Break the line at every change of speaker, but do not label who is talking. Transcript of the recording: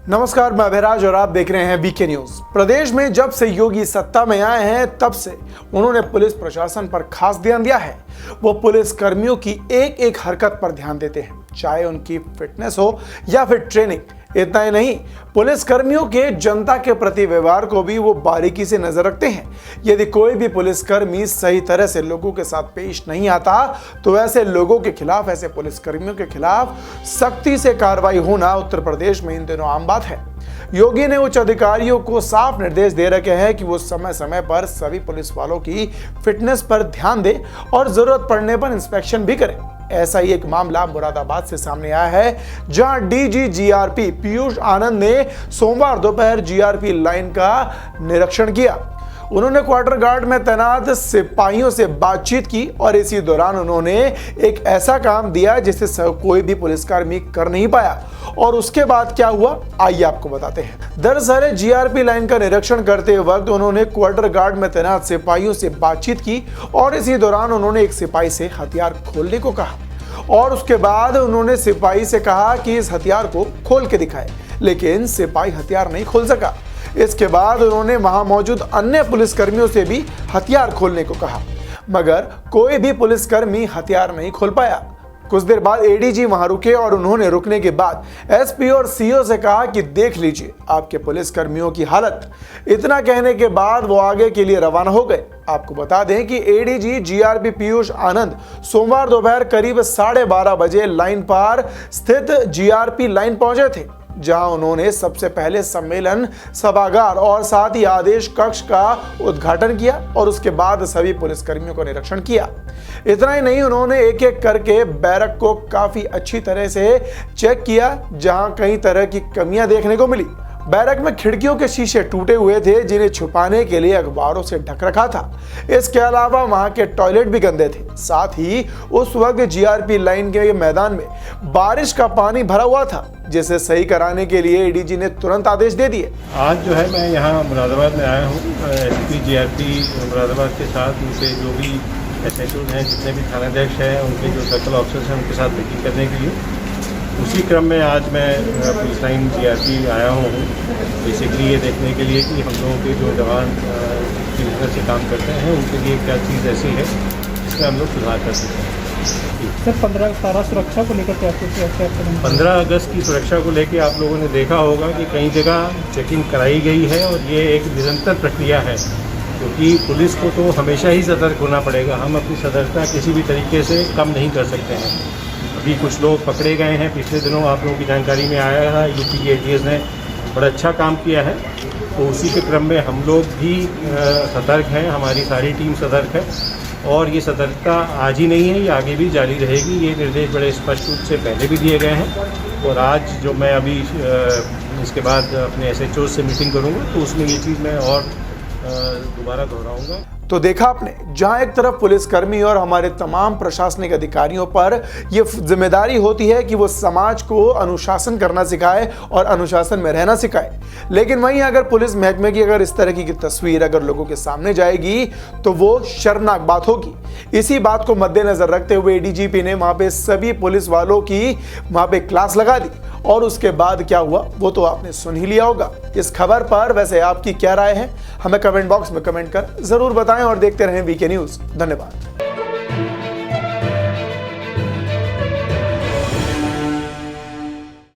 नमस्कार, मैं अभिराज और आप देख रहे हैं बीके न्यूज। प्रदेश में जब से योगी सत्ता में आए हैं तब से उन्होंने पुलिस प्रशासन पर खास ध्यान दिया है। वो पुलिस कर्मियों की एक एक हरकत पर ध्यान देते हैं, चाहे उनकी फिटनेस हो या फिर ट्रेनिंग। इतना ही नहीं, पुलिस कर्मियों के जनता के प्रति व्यवहार को भी वो बारीकी से नजर रखते हैं। यदि कोई भी पुलिसकर्मी सही तरह से लोगों के साथ पेश नहीं आता तो ऐसे लोगों के खिलाफ, ऐसे पुलिसकर्मियों के खिलाफ सख्ती से कार्रवाई होना उत्तर प्रदेश में इन दिनों आम बात है। योगी ने उच्च अधिकारियों को साफ निर्देश दे रखे हैं कि वो समय समय पर सभी पुलिस वालों की फिटनेस पर ध्यान दें और जरूरत पड़ने पर इंस्पेक्शन भी करें। ऐसा ही एक मामला मुरादाबाद से सामने आया है, जहां डीजी जीआरपी पीयूष आनंद ने सोमवार दोपहर जीआरपी लाइन का निरीक्षण किया। उन्होंने क्वार्टर गार्ड में तैनात सिपाहियों से बातचीत की और इसी दौरान उन्होंने एक ऐसा काम दिया जिसे कोई भी पुलिसकर्मी कर नहीं पाया। और उसके बाद क्या हुआ, आइए आपको बताते हैं। दरअसल जीआरपी लाइन का निरीक्षण करते वक्त उन्होंने क्वार्टर गार्ड में तैनात सिपाहियों से बातचीत की और इसी दौरान उन्होंने एक सिपाही से हथियार खोलने को कहा और उसके बाद उन्होंने सिपाही से कहा कि इस हथियार को खोल के दिखाए, लेकिन सिपाही हथियार नहीं खोल सका। इसके बाद उन्होंने वहां मौजूद अन्य पुलिसकर्मियों से भी हथियार खोलने को कहा, मगर कोई भी पुलिसकर्मी हथियार नहीं खोल पाया। कुछ देर बाद एडीजी वहां रुके और उन्होंने रुकने के बाद एसपी और सीओ से कहा कि देख लीजिए आपके पुलिसकर्मियों की हालत। इतना कहने के बाद वो आगे के लिए रवाना हो गए। आपको बता दें कि एडीजी जीआरपी पीयूष आनंद सोमवार दोपहर करीब 12:30 बजे लाइन पर स्थित जीआरपी लाइन पहुंचे थे, जहां उन्होंने सबसे पहले सम्मेलन सभागार और साथ ही आदेश कक्ष का उद्घाटन किया और उसके बाद सभी पुलिसकर्मियों का निरीक्षण किया। इतना ही नहीं, उन्होंने एक एक करके बैरक को काफी अच्छी तरह से चेक किया, जहां कई तरह की कमियां देखने को मिली। बैरक में खिड़कियों के शीशे टूटे हुए थे, जिन्हें छुपाने के लिए अखबारों से ढक रखा था। इसके अलावा वहां के टॉयलेट भी गंदे थे। साथ ही उस वक्त जीआरपी लाइन के मैदान में बारिश का पानी भरा हुआ था, जिसे सही कराने के लिए एडीजी ने तुरंत आदेश दे दिए।
आज जो है मैं यहाँ मुरादाबाद में आया हूँ एसपी जीआरपी मुरादाबाद के साथ उनके जो भी एसएचओ हैं, जितने भी थानाध्यक्ष हैं, उनके जो सर्कल ऑफिसर्स हैं, उनके साथ मीटिंग करने के लिए। उसी क्रम में आज मैं पुलिस लाइन जीआरपी आया हूँ बेसिकली ये देखने के लिए कि हम लोगों के जो जवान किस तरह से काम करते हैं, उनके लिए क्या चीज़ ऐसी है जिसमें हम लोग सुधार कर सकते हैं।
सर 15 सुरक्षा को लेकर क्या
15 अगस्त की सुरक्षा को लेकर आप लोगों ने देखा होगा कि कई जगह चेकिंग कराई गई है और ये एक निरंतर प्रक्रिया है, क्योंकि पुलिस को तो हमेशा ही सतर्क होना पड़ेगा। हम अपनी सतर्कता किसी भी तरीके से कम नहीं कर सकते हैं। अभी कुछ लोग पकड़े गए हैं, पिछले दिनों आप लोगों की जानकारी में आया है, यूपी के एटीएस ने बड़ा अच्छा काम किया है। तो उसी के क्रम में हम लोग भी सतर्क हैं, हमारी सारी टीम सतर्क है और ये सतर्कता आज ही नहीं है, ये आगे भी जारी रहेगी। ये निर्देश बड़े स्पष्ट रूप से पहले भी दिए गए हैं और आज जो मैं अभी इसके बाद अपने एसएचओ से मीटिंग करूँगा तो उसमें ये चीज़ मैं और दोबारा दोहराऊंगा।
तो देखा आपने, जहां एक तरफ पुलिसकर्मी और हमारे तमाम प्रशासनिक अधिकारियों पर यह जिम्मेदारी होती है कि वो समाज को अनुशासन करना सिखाए और अनुशासन में रहना सिखाए, लेकिन वहीं अगर पुलिस महकमे की अगर इस तरह की तस्वीर अगर लोगों के सामने जाएगी तो वो शर्मनाक बात होगी। इसी बात को मद्देनजर रखते हुए डीजीपी ने वहां पे सभी पुलिस वालों की वहां पे क्लास लगा दी और उसके बाद क्या हुआ वो तो आपने सुन ही लिया होगा। इस खबर पर वैसे आपकी क्या राय है, हमें कमेंट बॉक्स में कमेंट कर जरूर बताएं और देखते रहें बीके न्यूज। धन्यवाद।